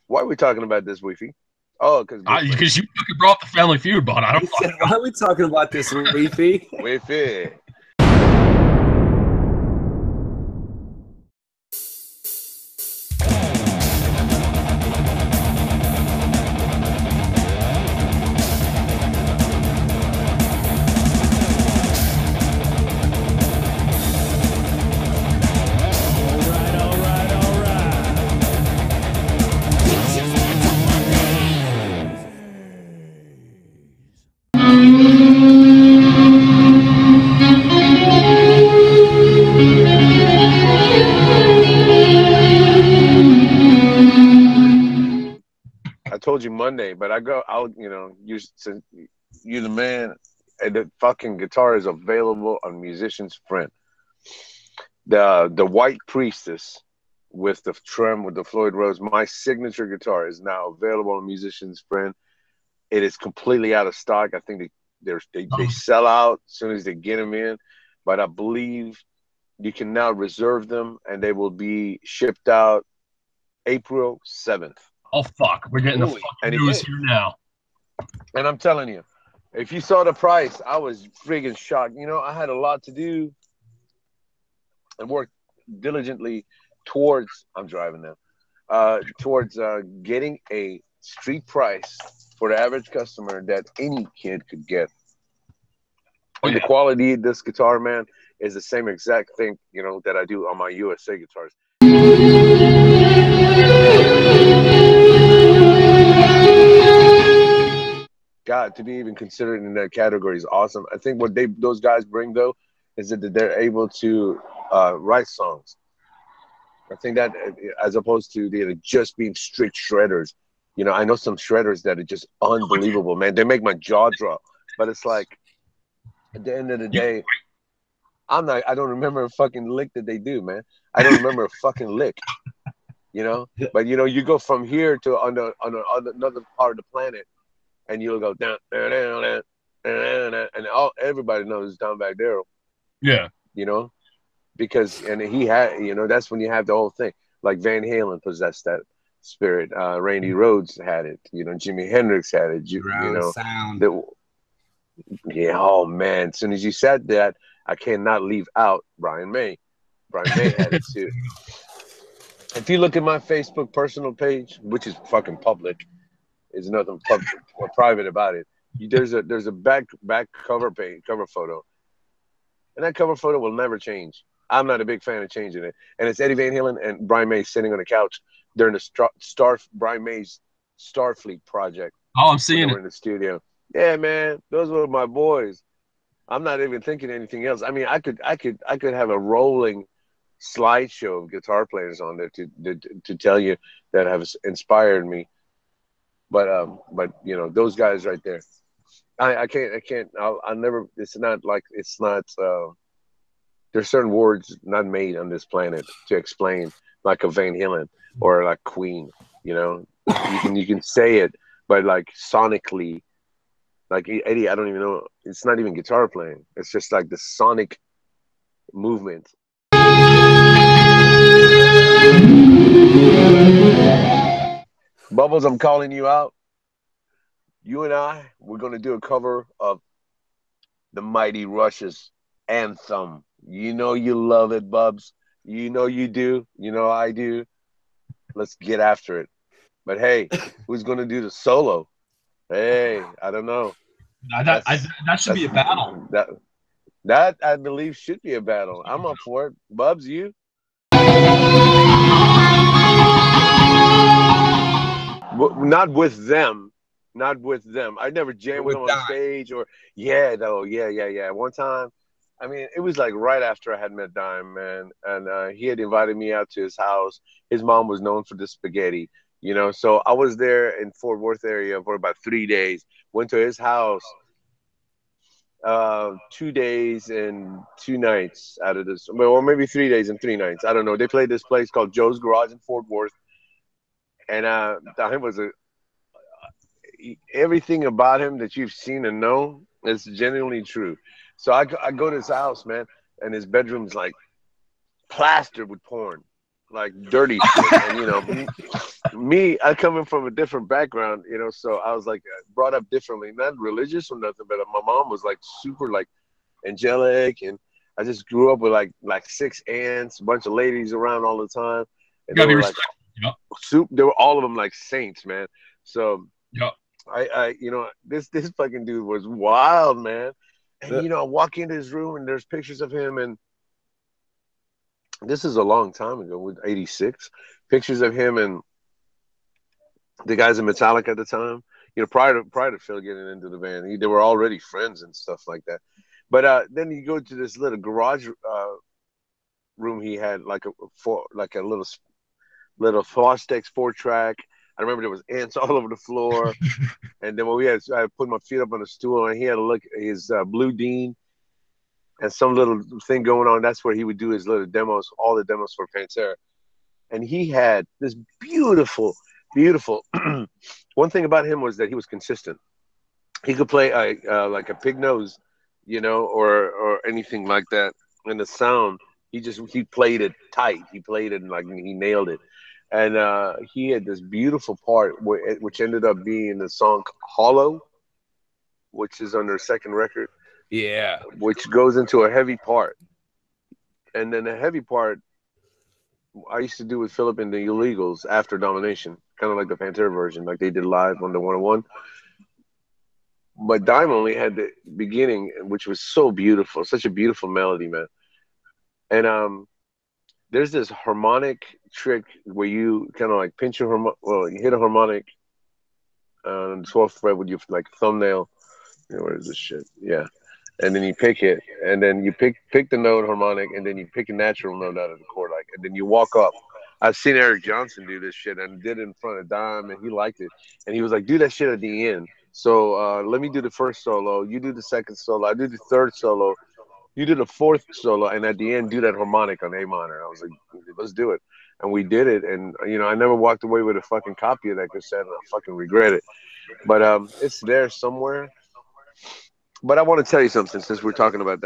Why are we talking about this, Wi-Fi? Oh, because good friends. Because you fucking brought the Family Feud, but I don't He said, why are we talking about this, Wi-Fi? Wi-Fi. I told you Monday, but I'll, you're the man. And the fucking guitar is available on Musician's Friend. The White Priestess with the trem with the Floyd Rose, my signature guitar, is now available on Musician's Friend. It is completely out of stock. I think they sell out as soon as they get them in, but I believe you can now reserve them, and they will be shipped out April 7th. Oh, fuck. We're getting the fucking news here now. And I'm telling you, if you saw the price, I was friggin' shocked. You know, I had a lot to do and worked diligently towards, I'm driving now, towards getting a street price for the average customer that any kid could get. And the quality of this guitar, man, is the same exact thing, that I do on my USA guitars. God, to be even considered in that category is awesome. I think what those guys bring, though, is that they're able to write songs. I think that as opposed to just being strict shredders. I know some shredders that are just unbelievable, man. They make my jaw drop. But it's like, at the end of the day, I don't remember a fucking lick that they do, man. I don't remember a fucking lick, But, you go from here to on another part of the planet, and you'll go down, and everybody knows Dimebag Darrell. Yeah. Because he had, that's when you have the whole thing. Like Van Halen possessed that spirit. Randy Rhoads had it. Jimi Hendrix had it. Sound. Oh man! As soon as you said that, I cannot leave out Brian May. Brian May had it too. If you look at my Facebook personal page, which is fucking public, there's nothing public or private about it. There's a back cover photo, and that cover photo will never change. I'm not a big fan of changing it. And it's Eddie Van Halen and Brian May sitting on the couch during the Brian May's Starfleet project. Oh, I'm seeing it in the studio. Yeah, man, those were my boys. I'm not even thinking anything else. I mean, I could have a rolling slideshow of guitar players on there to tell you that have inspired me. But those guys right there, I can't. I'll never. It's not. There's certain words not made on this planet to explain like a Van Halen or like Queen. You can say it, but like sonically, like Eddie, I don't even know. It's not even guitar playing. It's just like the sonic movement. Bubbles, I'm calling you out. You and we're going to do a cover of the Mighty Rush's anthem. You know you love it, Bubs. You know you do. You know I do. Let's get after it. But hey, who's going to do the solo? Hey, I don't know. That should be a battle. That I believe should be a battle. I'm up for it. Bubs, you? Not with them. Not with them. I never jammed with them on stage yeah. One time, I mean, it was like right after I had met Dime, man. And he had invited me out to his house. His mom was known for the spaghetti, So I was there in Fort Worth area for about 3 days. Went to his house 2 days and 2 nights out of this. Or maybe 3 days and 3 nights. I don't know. They played this place called Joe's Garage in Fort Worth. And Dime was everything about him that you've seen and know is genuinely true. So I go to his house, man, and his bedroom's like plastered with porn, like dirty shit. And me, I coming from a different background, you know, so I was like brought up differently, not religious or nothing, but my mom was like super like angelic, and I just grew up with like six aunts, a bunch of ladies around all the time, and You they gotta be were like respectful. Yep. they were all of them like saints, man. So Yep. you know, this fucking dude was wild, man. And Yeah. you know, I walk into his room and there's pictures of him, and this is a long time ago, with '86, pictures of him and the guys in Metallica at the time. You know, prior to Phil getting into the band, they were already friends and stuff like that. But then you go to this little garage room he had, like a little Fostex 4-track. I remember there was ants all over the floor. And then I put my feet up on a stool, and he had a look his Blue Dean and some little thing going on. That's where he would do his little demos, all the demos for Pantera. And he had this beautiful, beautiful. One thing about him was that he was consistent. He could play like a pig nose, you know, or anything like that. And the sound, he played it tight. He played it, and like he nailed it. And he had this beautiful part which ended up being the song "Hollow," which is on their second record, Yeah. which goes into a heavy part. And then the heavy part I used to do with Philip and the Illegals after Domination, kind of like the Pantera version, like they did live on the 101. But Dime only had the beginning, which was so beautiful, such a beautiful melody, man. And there's this harmonic trick where you kind of like pinch you hit a harmonic on the 12th fret with your like thumbnail. You know, where is this shit? Yeah. And then you pick it, and then you pick the note harmonic, and then you pick a natural note out of the chord, like, and then you walk up. I've seen Eric Johnson do this shit, and did it in front of Dime, and he liked it, and he was like, "Do that shit at the end." So let me do the first solo, you do the second solo, I do the third solo, you do the fourth solo, and at the end, do that harmonic on A minor. I was like, "Let's do it," and we did it, and you know, I never walked away with a fucking copy of that cassette, and I fucking regret it, but it's there somewhere. But I want to tell you something since we're talking about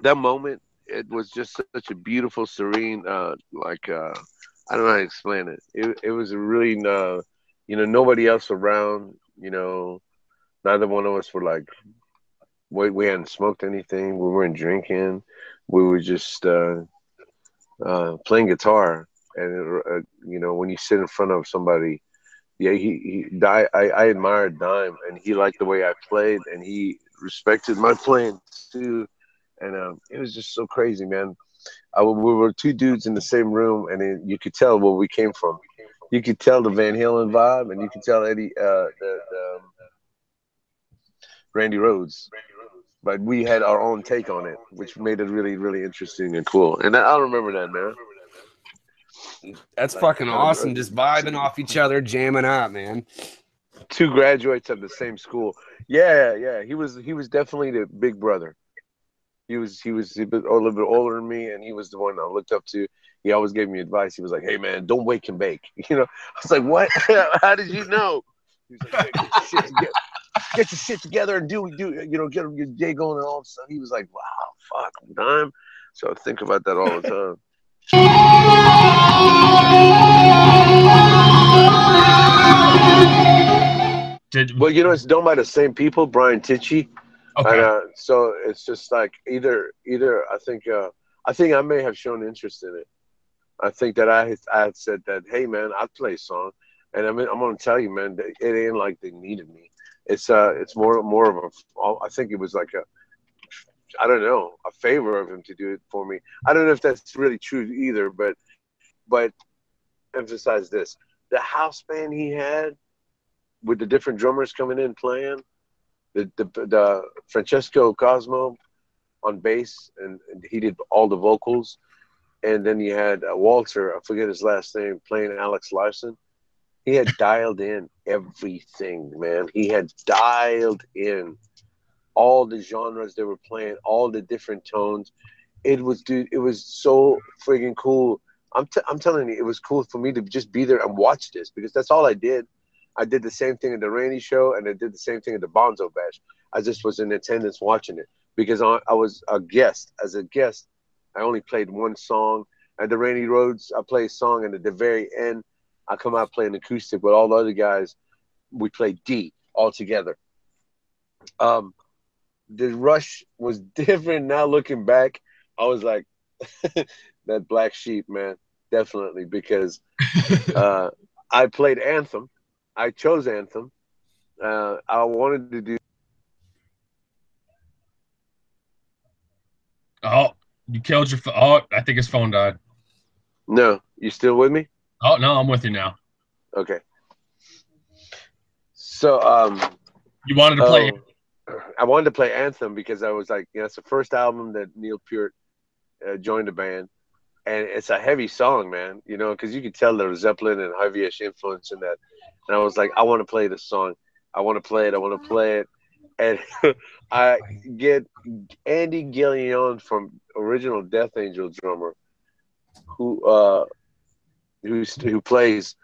that moment. It was just such a beautiful, serene, I don't know how to explain it. It was a really, you know, nobody else around. You know, neither one of us were like, we hadn't smoked anything. We weren't drinking. We were just playing guitar. And you know, when you sit in front of somebody, yeah, I admired Dime, and he liked the way I played, and he respected my playing too. And it was just so crazy, man. We were two dudes in the same room, and you could tell where we came from. You could tell the Van Halen vibe, and you could tell Randy Rhoads. But we had our own take on it, which made it really, really interesting and cool. And I remember that, man. That's fucking awesome. Just vibing off each other, jamming out, man. Two graduates of the same school. Yeah. He was definitely the big brother. He was a little bit older than me, and he was the one I looked up to. He always gave me advice. He was like, "Hey man, don't wake and bake." You know, I was like, "What? How did you know?" He was like, "Hey, get your shit together and do you know, get your day going and all that stuff." He was like, "Wow, fuck, Dime." So I think about that all the time. Well, you know, it's done by the same people, Brian Tichy. Okay. And so it's just like either I think I may have shown interest in it. I think that I had said that, "Hey man, I'd play a song," and I mean, I'm gonna tell you, man, that it ain't like they needed me. It's more of I think it was like I don't know, a favor of him to do it for me. I don't know if that's really true either, but emphasize this: the house band he had with the different drummers coming in playing, the Francesco Cosmo on bass, and he did all the vocals. And then you had Walter, I forget his last name, playing Alex Larson. He had dialed in everything, man. He had dialed in all the genres they were playing, all the different tones. Dude, it was so friggin' cool. I'm telling you, it was cool for me to just be there and watch this, because that's all I did. I did the same thing at the Rainy Show, and I did the same thing at the Bonzo Bash. I just was in attendance watching it, because I was a guest. As a guest, I only played one song. At the Rainy Roads, I played a song, and at the very end, I come out playing acoustic, but all the other guys, we play D all together. Um, the Rush was different. Now looking back, I was like, that black sheep, man, definitely, because uh, I played Anthem. I chose Anthem. I wanted to do. Oh, you killed your phone. Oh, I think his phone died. No, you still with me? Oh, no, I'm with you now. Okay. So, you wanted to play. I wanted to play Anthem because I was like, it's the first album that Neil Peart joined the band, and it's a heavy song, man. Because you could tell there was Zeppelin and heavy-ish influence in that. And I was like, I want to play this song. I want to play it. I want to play it. And I get Andy Gillion from original Death Angel drummer, who plays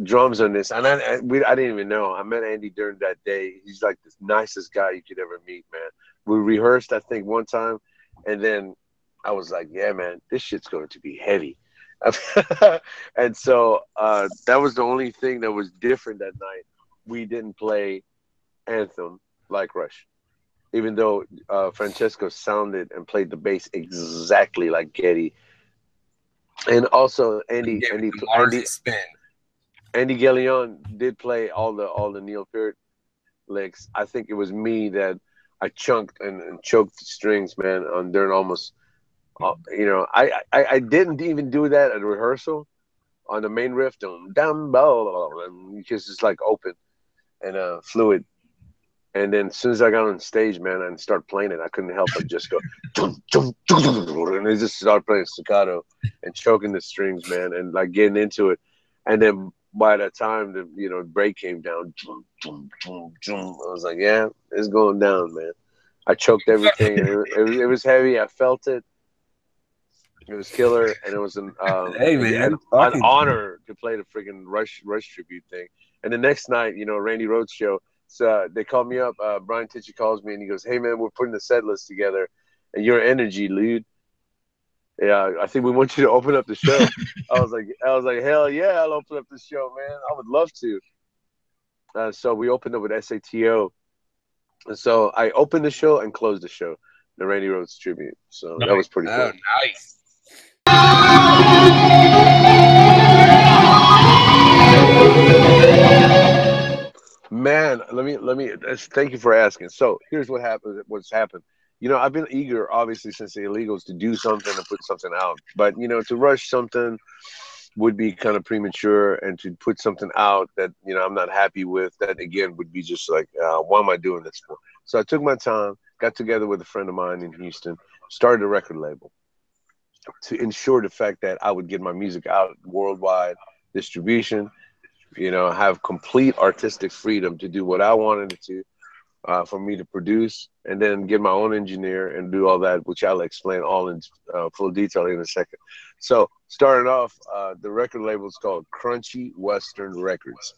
drums on this, and I didn't even know. I met Andy during that day. He's like the nicest guy you could ever meet, man. We rehearsed, I think, one time, and then I was like, yeah, man, this shit's going to be heavy. And so that was the only thing that was different that night. We didn't play Anthem like Rush, even though Francesco sounded and played the bass exactly like Geddy. And also Andy Gillion did play all the Neil Peart licks. I think it was me that I chunked and choked the strings, man, on during almost. I didn't even do that at rehearsal on the main riff, because it's like open and fluid. And then as soon as I got on stage, man, and start playing it, I couldn't help but just go, and they just start playing staccato and choking the strings, man, and like getting into it. And then by the time the break came down, I was like, yeah, it's going down, man. I choked everything. It was heavy. I felt it. It was killer, and it was an honor to play the freaking Rush tribute thing. And the next night, Randy Rhoads show. So they called me up. Brian Tichy calls me and he goes, "Hey man, we're putting the set list together, and your energy, dude. Yeah, I think we want you to open up the show." I was like, hell yeah, I'll open up the show, man. I would love to. So we opened up with SATO, and so I opened the show and closed the show, the Randy Rhoads tribute. So that was pretty cool. Nice. Man, let me thank you for asking. So here's what's happened. I've been eager, obviously, since the illegals, to do something and put something out. But to rush something would be kind of premature, and to put something out that I'm not happy with, that again would be just like, why am I doing this for? So I took my time, got together with a friend of mine in Houston, started a record label to ensure the fact that I would get my music out worldwide distribution. Have complete artistic freedom to do what I wanted it to, for me to produce, and then get my own engineer and do all that, which I'll explain all in full detail in a second. So starting off, the record label is called Crunchy Western Records.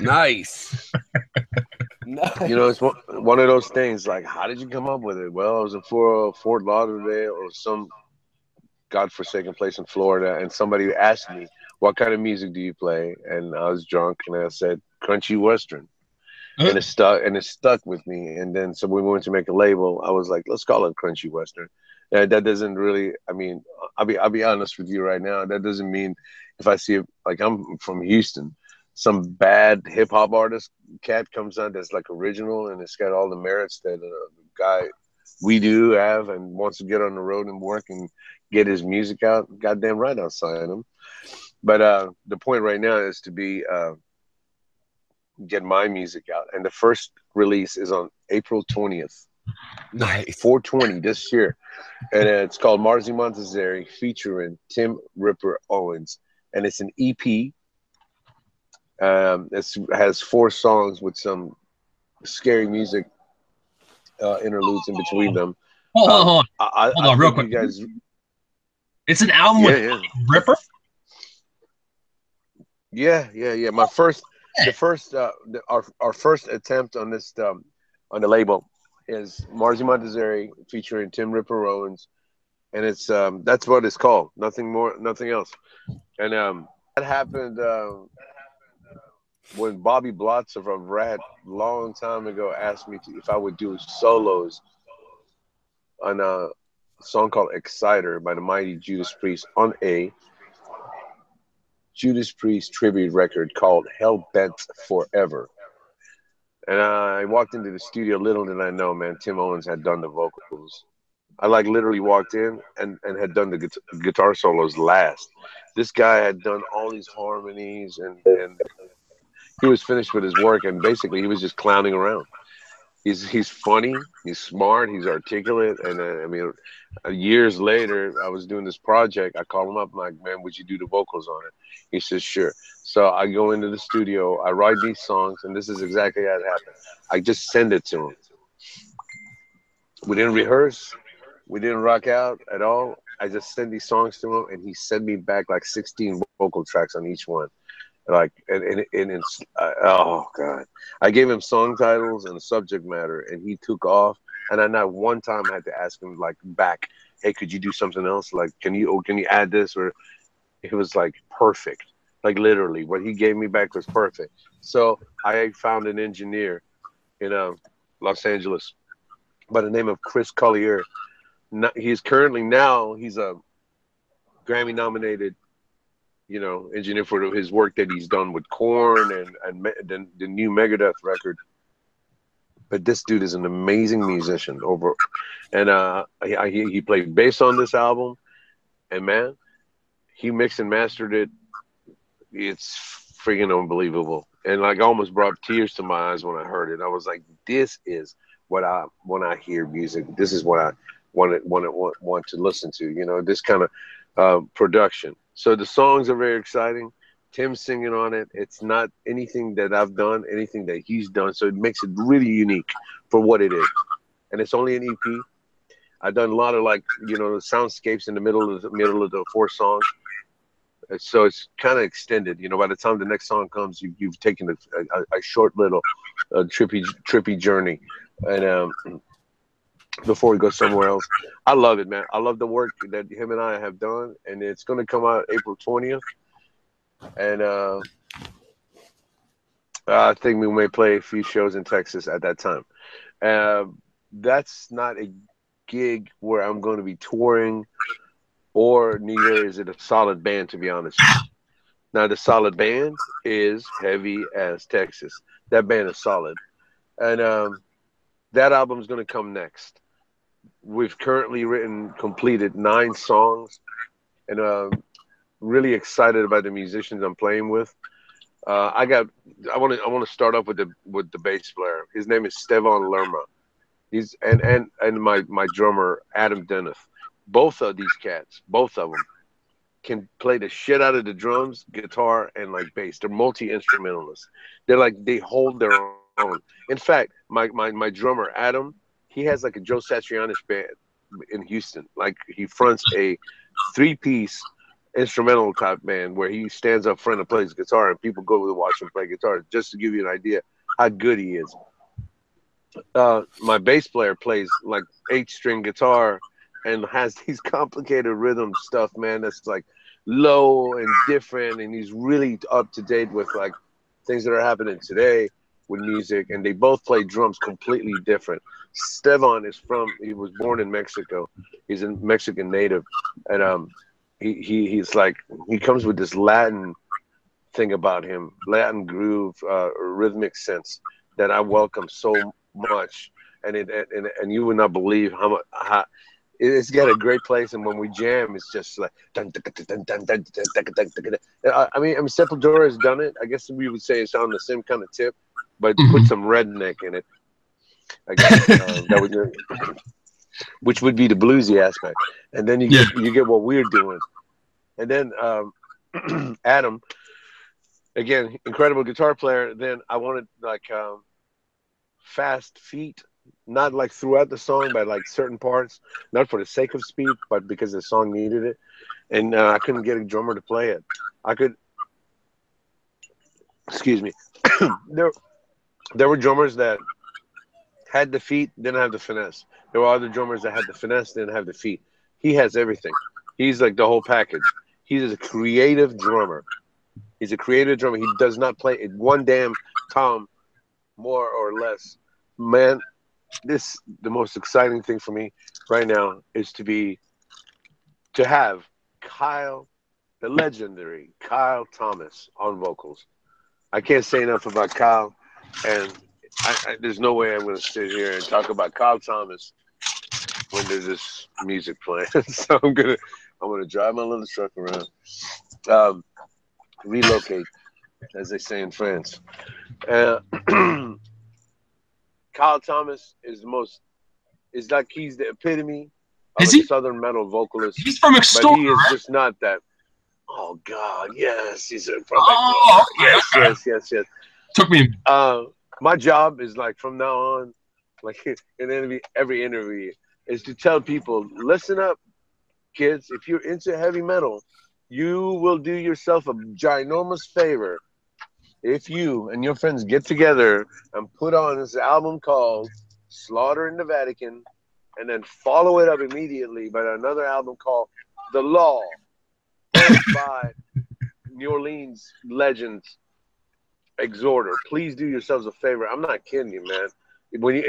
Nice. It's one of those things, like, how did you come up with it? Well, I was in Fort Lauderdale or some godforsaken place in Florida, and somebody asked me, what kind of music do you play? And I was drunk, and I said, Crunchy Western. And it stuck with me. And then, so we went to make a label. I was like, let's call it Crunchy Western. That doesn't really, I'll be honest with you right now. That doesn't mean if I see, like, I'm from Houston, some bad hip hop artist cat comes out that's like original and it's got all the merits that the guy we do have and wants to get on the road and work and get his music out, goddamn right I'll sign him. But the point right now is to be get my music out, and the first release is on April 20th. Nice. 420 this year, and it's called Marzi Montazeri featuring Tim Ripper Owens, and it's an EP. It has 4 songs with some scary music interludes in between them. Hold on, real quick. Guys, it's an album with Ripper. Yeah. Our first attempt on this on the label is Marzi Montazeri featuring Tim Ripper Owens, and it's that's what it's called. Nothing more, nothing else. And happened when Bobby Blotzer of Rat long time ago asked me if I would do solos on a song called Exciter by the mighty Judas Priest on a Judas Priest tribute record called Hell Bent Forever. And I walked into the studio. Little did I know, man, Tim Owens had done the vocals. I like literally walked in and had done the guitar solos last. This guy had done all these harmonies and he was finished with his work and basically he was just clowning around. He's funny, he's smart, he's articulate, and I mean, years later, I was doing this project. I call him up, I'm like, man, would you do the vocals on it? He says, sure. So I go into the studio, I write these songs, and this is exactly how it happened. I just send it to him. We didn't rehearse, we didn't rock out at all. I just sent these songs to him, and he sent me back like 16 vocal tracks on each one. Like and it's oh god, I gave him song titles and subject matter and he took off, and I not one time had to ask him like back, hey, could you do something else, like can you add this, or it was like perfect, like literally what he gave me back was perfect. So I found an engineer in Los Angeles by the name of Chris Collier. He's currently he's a Grammy nominated engineer for his work that he's done with Korn and the new Megadeth record. But this dude is an amazing musician and he played bass on this album, and man, he mixed and mastered it. It's freaking unbelievable, and like almost brought tears to my eyes when I heard it. I was like, this is when I hear music, this is what I want to listen to. This kind of production. So the songs are very exciting. Tim's singing on it. It's not anything that I've done, anything that he's done. So it makes it really unique for what it is. And it's only an EP. I've done a lot of soundscapes in the middle of the 4 songs. So it's kind of extended. By the time the next song comes, you've taken a short little trippy journey. And before we go somewhere else. I love it, man. I love the work that him and I have done, and it's going to come out April 20th. And I think we may play a few shows in Texas at that time. That's not a gig where I'm going to be touring, or neither is it a solid band, to be honest. Now, the solid band is heavy as Texas. That band is solid. And that album is going to come next. We've currently completed 9 songs, and really excited about the musicians I'm playing with. I want to start off with the bass player. His name is Stevon Lerma. He's and my drummer Adam Deneth. Both of these cats, both of them, can play the shit out of the drums, guitar, and like bass. They're multi-instrumentalists. They hold their own. In fact, my drummer Adam, he has like a Joe Satriani's band in Houston. Like he fronts a 3-piece instrumental type band where he stands up front and plays guitar, and people go to watch him play guitar. Just to give you an idea how good he is. My bass player plays like 8-string guitar and has these complicated rhythm stuff, man. That's like low and different, and he's really up to date with like things that are happening today with music, and they both play drums completely different. Stevon he was born in Mexico. He's a Mexican native, and he's like, he comes with this Latin thing about him, Latin groove, rhythmic sense that I welcome so much, and you would not believe how it's got a great place, and when we jam, it's just like I mean, Sepultura has done it. I guess we would say it's on the same kind of tip, but put some redneck in it. I guess that would, which would be the bluesy aspect, and then you get what we're doing, and then Adam, again, incredible guitar player. Then I wanted like fast feet. Not like throughout the song, but like certain parts, not for the sake of speed, but because the song needed it. And I couldn't get a drummer to play it. Excuse me. There were drummers that had the feet, didn't have the finesse. There were other drummers that had the finesse, didn't have the feet. He has everything. He's like the whole package. He's a creative drummer. He's a creative drummer. He does not play it one damn tom more or less. Man, the most exciting thing for me right now is to have Kyle, the legendary Kyle Thomas on vocals. I can't say enough about Kyle, and there's no way I'm going to sit here and talk about Kyle Thomas when there's this music playing. So I'm gonna drive my little truck around, relocate, as they say in France. Kyle Thomas is like he's the epitome of a Southern metal vocalist. He's from Extort, but he is just not that. Oh God, yes, he's from Extort. Yes. Took me. My job is like from now on, like in every interview, is to tell people, listen up, kids. If you're into heavy metal, you will do yourself a ginormous favor if you and your friends get together and put on this album called Slaughter in the Vatican, and then follow it up immediately by another album called The Law, by New Orleans legend Exhorter. Please do yourselves a favor. I'm not kidding you, man.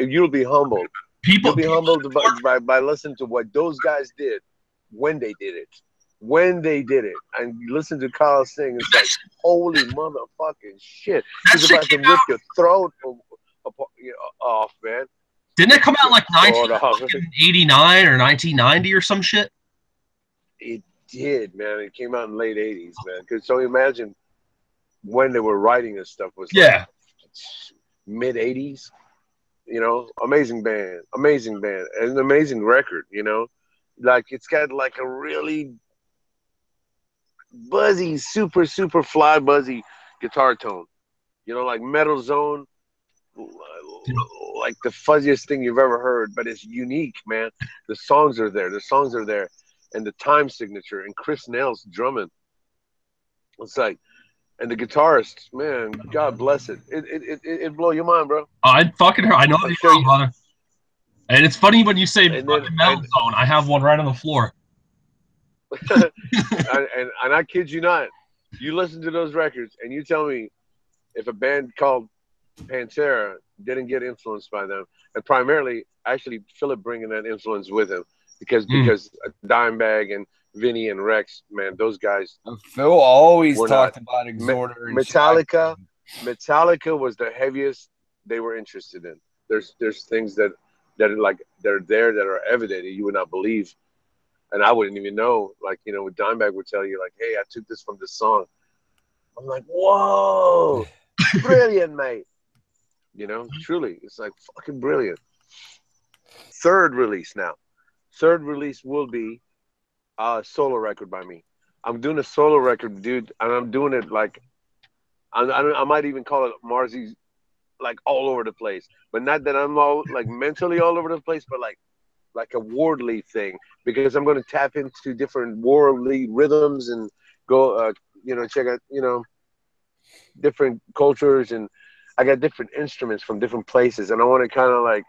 You'll be humbled. You'll be humbled by listening to what those guys did when they did it. When they did it. And you listen to Kyle sing, it's like, holy motherfucking shit. He's about to rip your throat off, man. Didn't it come out like 1989 or 1990 or some shit? It did, man. It came out in the late 80s, man. So imagine when they were writing this stuff was like mid 80s. You know, amazing band, and an amazing record. You know, like it's got like a really buzzy, super fly buzzy guitar tone. You know, like Metal Zone, like the fuzziest thing you've ever heard, but it's unique, man. The songs are there, and the time signature, and Chris Nail's drumming. It's like. And the guitarist, man, God bless it. It blow your mind, bro. I'd fucking her. I know you know, brother. And it's funny when you say Metal Zone. I have one right on the floor. and I kid you not. You listen to those records and you tell me if a band called Pantera didn't get influenced by them, and primarily, actually, Philip bringing that influence with him because Dimebag and Vinny and Rex, man, those guys. Phil always talked about Exhorter. Metallica was the heaviest they were interested in. There's things that are like they're there that are evident and you would not believe, and I wouldn't even know. Like, you know, with Dimebag would tell you like, hey, I took this from this song. I'm like, whoa, brilliant, mate. You know, truly, it's like fucking brilliant. Third release will be a solo record by me. I'm doing a solo record, dude, and I'm doing it like I might even call it Marzi, like all over the place. But not that I'm all like mentally all over the place, but like a worldly thing, because I'm going to tap into different worldly rhythms and go, check out, different cultures, and I got different instruments from different places, and I want to kind of like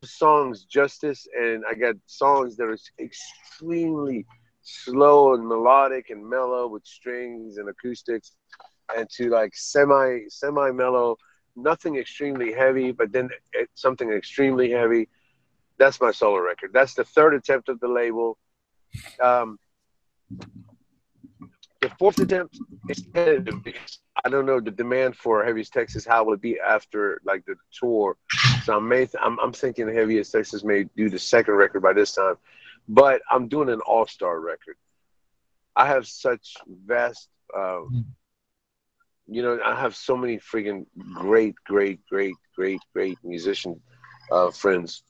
songs justice, and I got songs that are extremely slow and melodic and mellow with strings and acoustics, and to like semi mellow, nothing extremely heavy, but then something extremely heavy. That's my solo record. That's the third attempt of the label. The fourth attempt is tentative because I don't know the demand for Heaviest Texas. How will it be after like the tour? So I'm thinking Heaviest Texas may do the second record by this time, but I'm doing an all-star record. I have such vast, I have so many freaking great musician friends.